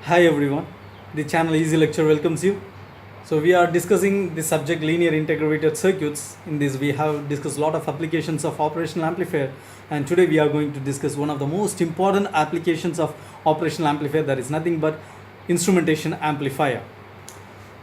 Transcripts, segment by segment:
Hi everyone, the channel Easy Lecture welcomes you. So we are discussing the subject linear integrated circuits. In this we have discussed a lot of applications of operational amplifier, and today we are going to discuss one of the most important applications of operational amplifier, that is nothing but instrumentation amplifier.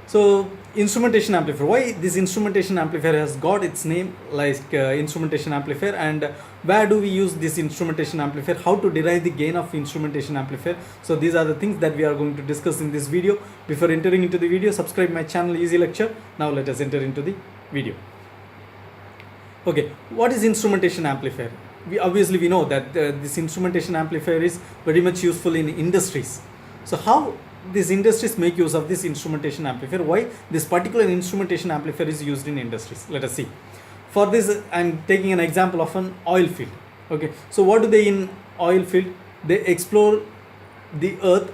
So instrumentation amplifier, why this instrumentation amplifier has got its name like instrumentation amplifier, and where do we use this instrumentation amplifier, how to derive the gain of instrumentation amplifier. So these are the things that we are going to discuss in this video. Before entering into the video, subscribe my channel Easy Lecture. Now let us enter into the video. Okay, what is instrumentation amplifier? We know that this instrumentation amplifier is very much useful in industries. So how these industries make use of this instrumentation amplifier, why this particular instrumentation amplifier is used in industries? Let us see. For this I am taking an example of an oil field. Okay, so what do they in oil field? They explore the earth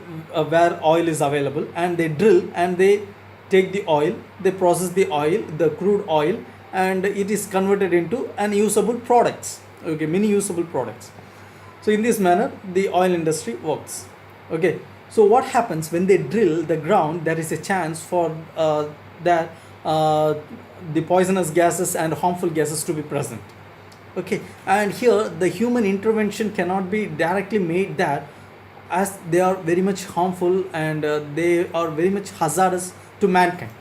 where oil is available, and they drill and they take the oil, they process the oil, the crude oil, and it is converted into unusable products. Okay, many usable products. So in this manner the oil industry works. Okay, so what happens when they drill the ground? There is a chance for that the poisonous gases and harmful gases to be present. Okay, and here the human intervention cannot be directly made there, as they are very much harmful and they are very much hazardous to mankind.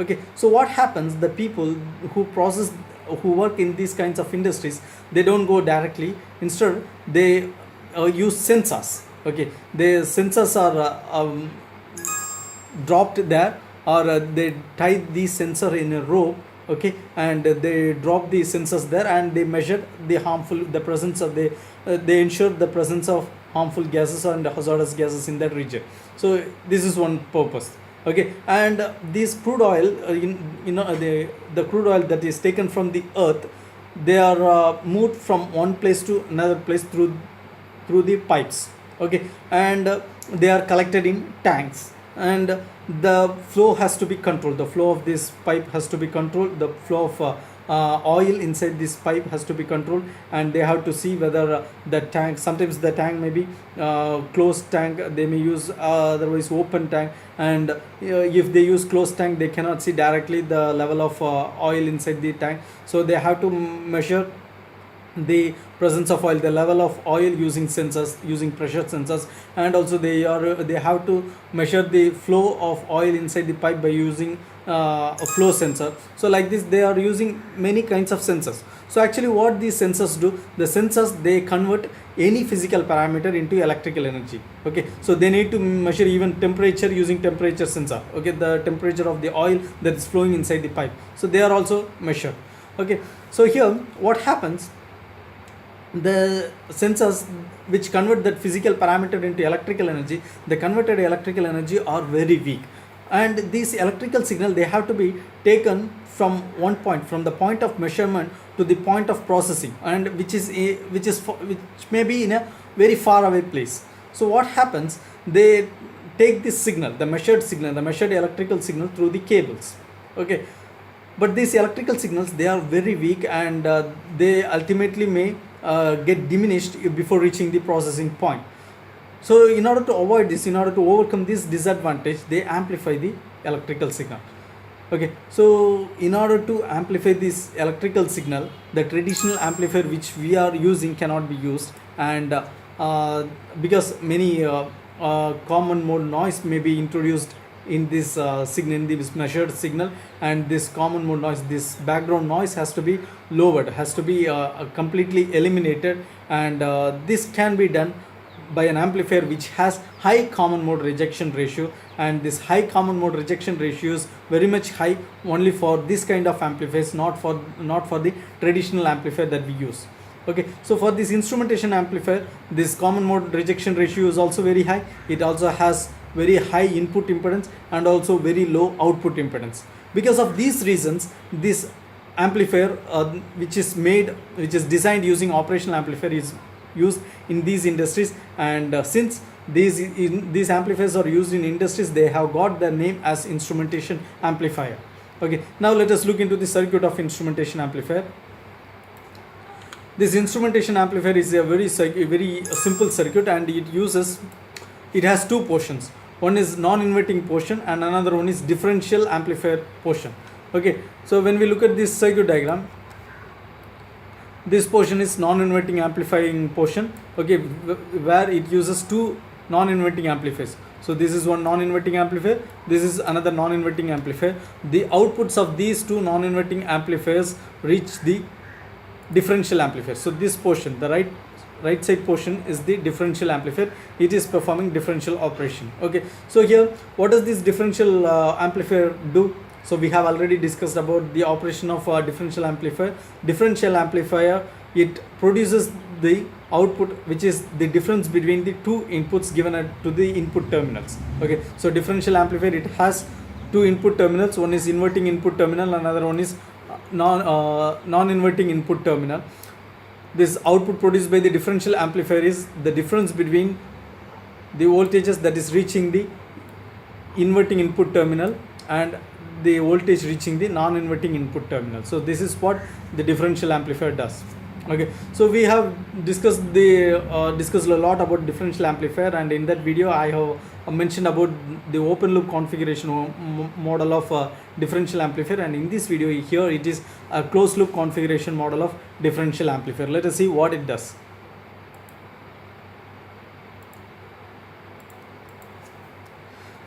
Okay, so what happens, the people who work in these kinds of industries, they don't go directly. Instead they use sensors. Okay, the sensors are dropped there, or they tie the sensor in a rope. Okay, and they drop the sensors there, and they measure the presence of they ensure the presence of harmful gases and hazardous gases in that region. So this is one purpose. Okay, and this crude oil, the crude oil that is taken from the earth, they are moved from one place to another place through the pipes. Okay, and they are collected in tanks, and the flow has to be controlled. The flow of this pipe has to be controlled. The flow of oil inside this pipe has to be controlled, and they have to see whether the tank, sometimes the tank may be closed tank, they may use otherwise open tank, and if they use closed tank, they cannot see directly the level of oil inside the tank. So they have to measure the presence of oil, the level of oil, using sensors, using pressure sensors, and also they have to measure the flow of oil inside the pipe by using a flow sensor. So like this they are using many kinds of sensors. So actually what these sensors do, the sensors, they convert any physical parameter into electrical energy. Okay, so they need to measure even temperature using temperature sensor. Okay, the temperature of the oil that is flowing inside the pipe, so they are also measured. Okay, so here what happens, the sensors which convert that physical parameter into electrical energy, the converted electrical energy are very weak, and this electrical signal, they have to be taken from one point, from the point of measurement to the point of processing, and which may be in a very far away place. So what happens, they take this signal, the measured electrical signal, through the cables. Okay, but these electrical signals, they are very weak, and they ultimately may get diminished before reaching the processing point. So in order to avoid this, in order to overcome this disadvantage, they amplify the electrical signal. Okay, so in order to amplify this electrical signal, the traditional amplifier which we are using cannot be used, and because many common mode noise may be introduced in this signal, in this measured signal, and this common mode noise, this background noise, has to be lowered, has to be completely eliminated, and this can be done by an amplifier which has high common mode rejection ratio, and this high common mode rejection ratio is very much high only for this kind of amplifiers, not for the traditional amplifier that we use. Okay, so for this instrumentation amplifier, this common mode rejection ratio is also very high. It also has very high input impedance and also very low output impedance. Because of these reasons, this amplifier which is designed using operational amplifier is used in these industries, and since these amplifiers are used in industries, they have got the name as instrumentation amplifier. Okay, now let us look into the circuit of instrumentation amplifier. This instrumentation amplifier is a very simple circuit, and it has two portions. one is non-inverting portion and another one is differential amplifier portion. Okay, so when we look at this circuit diagram, this portion is non-inverting amplifying portion, okay, where it uses two non-inverting amplifiers. So this is one non-inverting amplifier, this is another non-inverting amplifier. The outputs of these two non-inverting amplifiers reach the differential amplifier. So this portion, the right side portion, is the differential amplifier. It is performing differential operation. Okay, so here what does this differential amplifier do? So we have already discussed about the operation of differential amplifier. Differential amplifier, it produces the output which is the difference between the two inputs given to the input terminals. Okay, so differential amplifier, it has two input terminals. One is inverting input terminal, another one is non-inverting input terminal. This output produced by the differential amplifier is the difference between the voltages that is reaching the inverting input terminal and the voltage reaching the non-inverting input terminal. So this is what the differential amplifier does. Okay, so we have discussed a lot about differential amplifier, and in that video I have mentioned about the open loop configuration model of differential amplifier, and in this video here it is a closed loop configuration model of differential amplifier. Let us see what it does.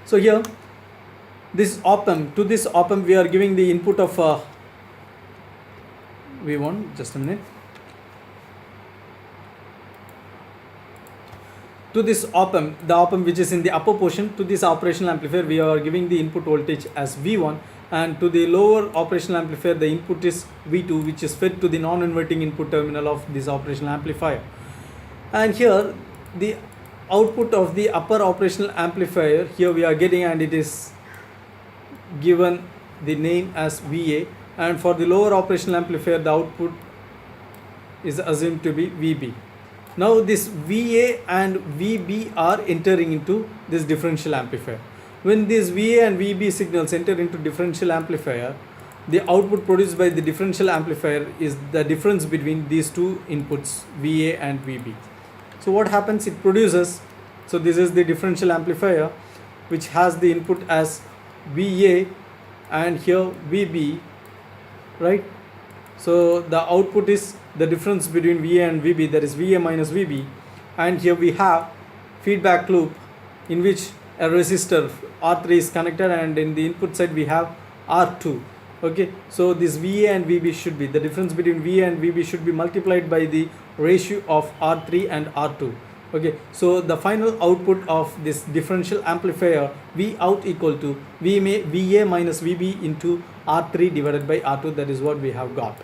So here, this op-amp, to this op-amp we are giving the input of V1, just a minute. To this op-amp, the op-amp which is in the upper portion, to this operational amplifier we are giving the input voltage as V1, and to the lower operational amplifier the input is V2, which is fed to the non-inverting input terminal of this operational amplifier. And here the output of the upper operational amplifier, here we are getting, and it is given the name as VA, and for the lower operational amplifier the output is assumed to be VB. Now this VA and VB are entering into this differential amplifier. When these VA and VB signals enter into differential amplifier, the output produced by the differential amplifier is the difference between these two inputs, VA and VB. So what happens, it produces, so this is the differential amplifier which has the input as VA and here VB, right? So the output is the difference between VA and VB, that is VA minus VB, and here we have feedback loop in which a resistor R3 is connected, and in the input side we have R2. Okay, so this VA and VB should be, the difference between VA and VB should be multiplied by the ratio of R3 and R2. Okay, so the final output of this differential amplifier, V out equal to VA minus VB into R3 divided by R2. That is what we have got.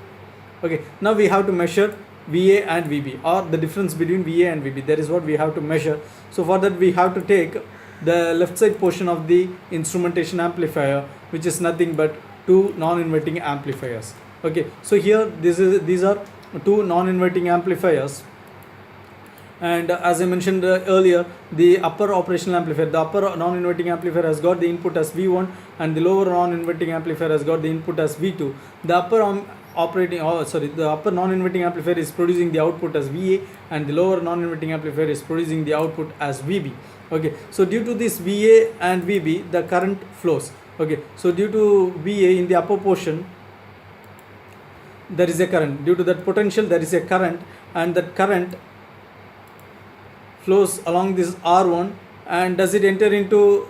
Okay, now we have to measure VA and VB, or the difference between VA and VB. That is what we have to measure. So for that we have to take the left side portion of the instrumentation amplifier, which is nothing but two non-inverting amplifiers. Okay, so here these are two non-inverting amplifiers, and as I mentioned earlier, the upper operational amplifier, the upper non-inverting amplifier has got the input as V1, and the lower non-inverting amplifier has got the input as V2. The upper the upper non-inverting amplifier is producing the output as VA, and the lower non-inverting amplifier is producing the output as VB. Okay, so due to this VA and VB, the current flows. Okay, so due to VA in the upper portion, there is a current. Due to that potential, there is a current, and that current flows along this R1, and does it enter into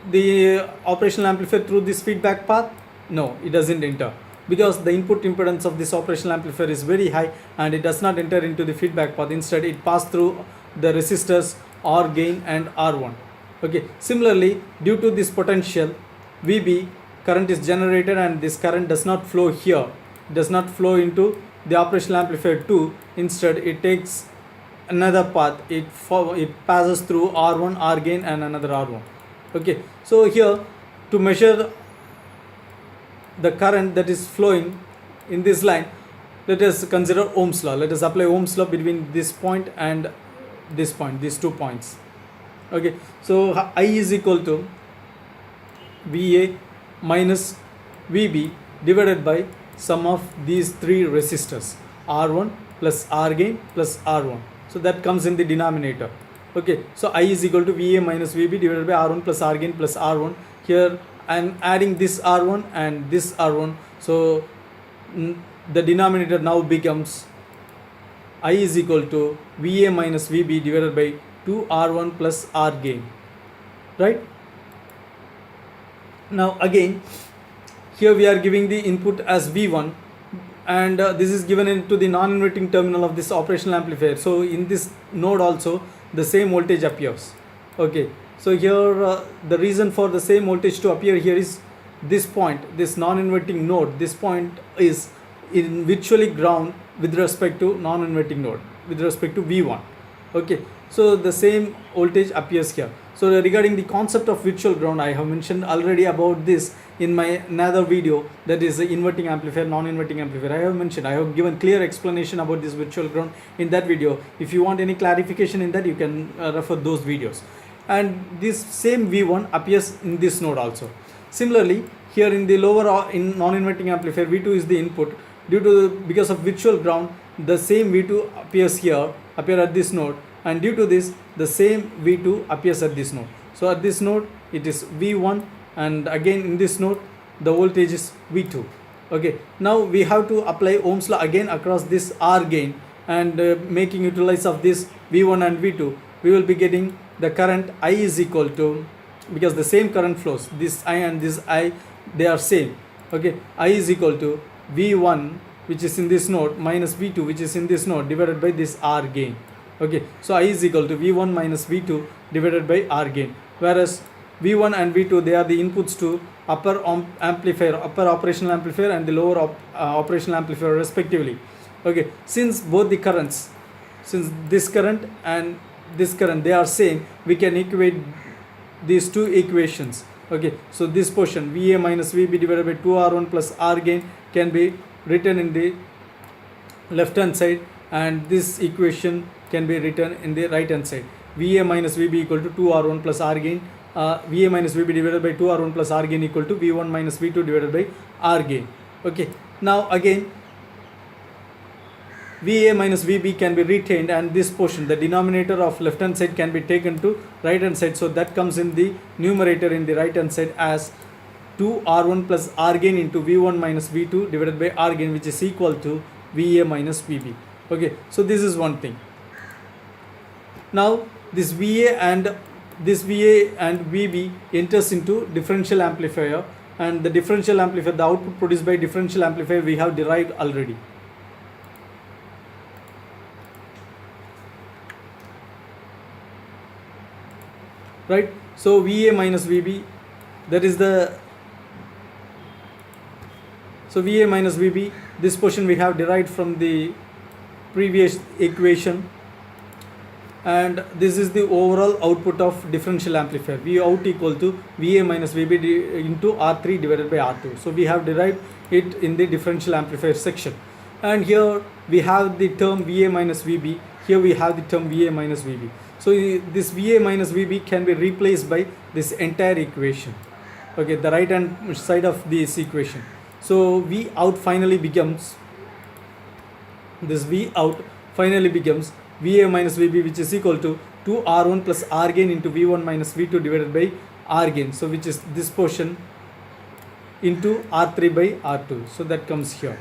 the operational amplifier through this feedback path? No, it doesn't enter, because the input impedance of this operational amplifier is very high and it does not enter into the feedback path. Instead, it passes through the resistors R gain and R1. Okay, similarly, due to this potential VB, current is generated, and this current does not flow here, does not flow into the operational amplifier 2. Instead, it takes another path. It passes through R1, R gain, and another R1. Okay, so here to measure the current that is flowing in this line, let us consider Ohm's law. Let us apply Ohm's law between this point and this point, these 2 points. Okay, so I is equal to VA minus VB divided by sum of these 3 resistors, R1 plus R gain plus R1. So that comes in the denominator. Okay, so I is equal to VA minus VB divided by R1 plus R gain plus R1. Here I am adding this R1 and this R1. So the denominator now becomes I is equal to VA minus VB divided by 2R1 plus R gain. Right? Now again, here we are giving the input as V1, and this is given into the non-inverting terminal of this operational amplifier. So in this node also the same voltage appears. Okay, so here the reason for the same voltage to appear here is this point, this non-inverting node. This point is in virtually ground with respect to non-inverting node, with respect to V1. Okay, so the same voltage appears here. So regarding the concept of virtual ground, I have mentioned already about this in my another video, that is the inverting amplifier, non-inverting amplifier. I have given clear explanation about this virtual ground in that video. If you want any clarification in that, you can refer those videos. And this same V1 appears in this node also. Similarly, here in the lower in non-inverting amplifier, V2 is the input. Because of virtual ground, the same V2 appear at this node, and due to this the same V2 appears at this node. So at this node it is V1, and again in this node the voltage is V2. Okay, now we have to apply Ohm's law again across this R gain, and making utilize of this V1 and V2, we will be getting the current I is equal to, because the same current flows, this I and this I, they are same. Okay, I is equal to V1, which is in this node, minus V2, which is in this node, divided by this R gain. Okay, so I is equal to V1 minus V2 divided by R gain, whereas V1 and V2, they are the inputs to upper operational amplifier and the lower operational amplifier respectively. Okay, since both the currents, since this current and this current, they are same, we can equate these two equations. Okay, so this portion VA minus VB divided by 2R1 plus R gain can be written in the left hand side, and this equation can be written in the right hand side. VA minus VB equal to 2R1 plus R gain, VA minus VB divided by 2R1 plus R gain equal to V1 minus V2 divided by R gain. Okay, now again VA minus VB can be retained, and this portion, the denominator of left hand side, can be taken to right hand side. So that comes in the numerator in the right hand side as 2R1 plus R gain into V1 minus V2 divided by R gain, which is equal to VA minus VB. Okay, so this is one thing. Now this VA and VB enters into differential amplifier, and the differential amplifier, the output produced by differential amplifier, we have derived already. Right, so VA minus VB, that is the, so VA minus VB, this portion we have derived from the previous equation, and this is the overall output of differential amplifier. V out equal to VA minus VB into R3 divided by R2. So we have derived it in the differential amplifier section, and here we have the term VA minus VB, here we have the term VA minus VB. So this VA minus VB can be replaced by this entire equation. Okay, the right hand side of this equation. So V out finally becomes, this V out finally becomes VA minus VB, which is equal to 2R1 plus R gain into V1 minus V2 divided by R gain. So which is this portion into R3 by R2. So that comes here.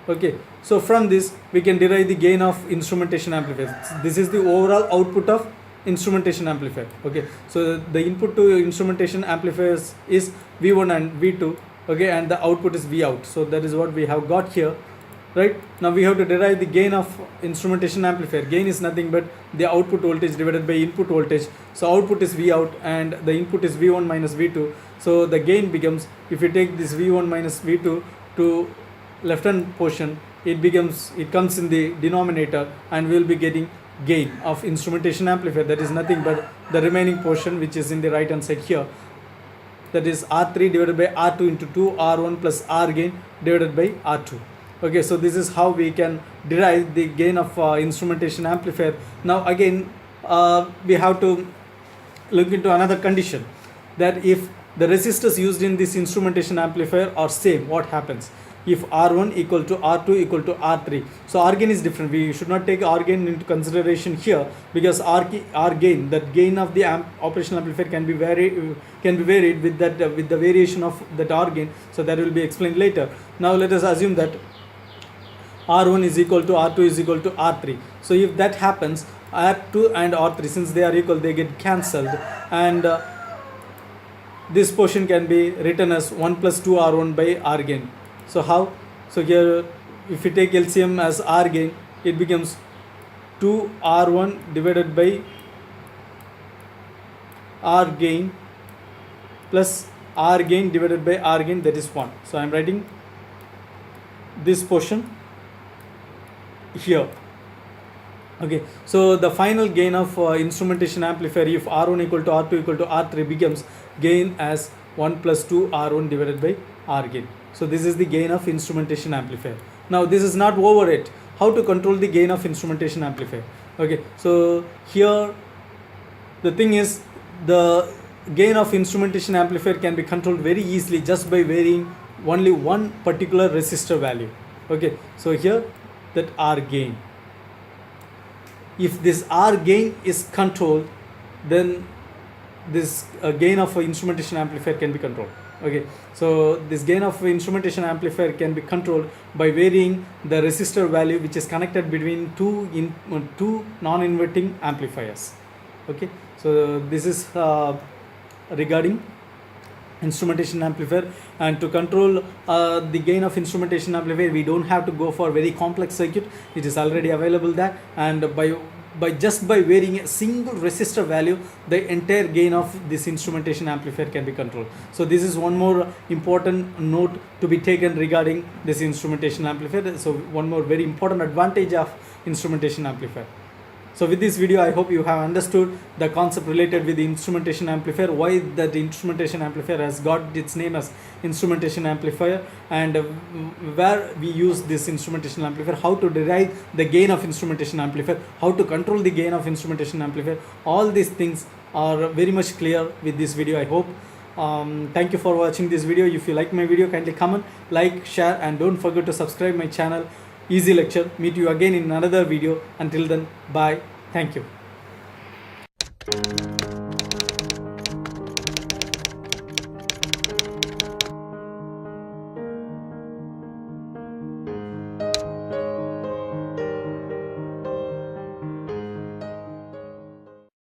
Okay, so from this we can derive the gain of instrumentation amplifier. This is the overall output of instrumentation amplifier. Okay, so the input to instrumentation amplifiers is V1 and V2. Okay, and the output is V out. So that is what we have got here. Right, now we have to derive the gain of instrumentation amplifier. Gain is nothing but the output voltage divided by input voltage. So output is V out and the input is V1 minus V2. So the gain becomes, if you take this V1 minus V2 to left hand portion, it comes in the denominator, and we will be getting gain of instrumentation amplifier. That is nothing but the remaining portion, which is in the right hand side here, that is R3 divided by R2 into 2R1 plus R gain divided by R2. Okay, so this is how we can derive the gain of instrumentation amplifier. Now again we have to look into another condition, that if the resistors used in this instrumentation amplifier are same, what happens? if R1 equal to R2 equal to R3. So R gain is different. We should not take R gain into consideration here, because R gain, that gain of the operational amplifier can be varied with that with the variation of that R gain. So that will be explained later. Now let us assume that R1 is equal to R2 is equal to R3. So if that happens, R2 and R3, since they are equal, they get cancelled, and this portion can be written as 1 plus 2 R1 by R gain. So how? So here, if you take LCM as R gain, it becomes 2 R1 divided by R gain plus R gain divided by R gain, that is 1. So I am writing this portion here. Okay, so the final gain of instrumentation amplifier, if R1 equal to R2 equal to R3, becomes gain as 1 plus 2 R1 divided by R gain. So this is the gain of instrumentation amplifier. Now this is not over it. How to control the gain of instrumentation amplifier? Okay, so here the thing is, the gain of instrumentation amplifier can be controlled very easily just by varying only one particular resistor value. Okay, so here that R gain, if this R gain is controlled, then this gain of instrumentation amplifier can be controlled. Okay, so this gain of instrumentation amplifier can be controlled by varying the resistor value which is connected between two non-inverting amplifiers. Okay, so this is regarding instrumentation amplifier. And to control the gain of instrumentation amplifier, we don't have to go for very complex circuit. It is already available there, and by varying a single resistor value, the entire gain of this instrumentation amplifier can be controlled. So this is one more important note to be taken regarding this instrumentation amplifier. So one more very important advantage of instrumentation amplifier. So with this video, I hope you have understood the concept related with the instrumentation amplifier, why that instrumentation amplifier has got its name as instrumentation amplifier, and where we use this instrumentation amplifier, how to derive the gain of instrumentation amplifier, how to control the gain of instrumentation amplifier. All these things are very much clear with this video, I hope. Thank you for watching this video. If you like my video, kindly comment, like, share, and don't forget to subscribe my channel Easy Lecture. Meet you again in another video. Until then, bye. Thank you.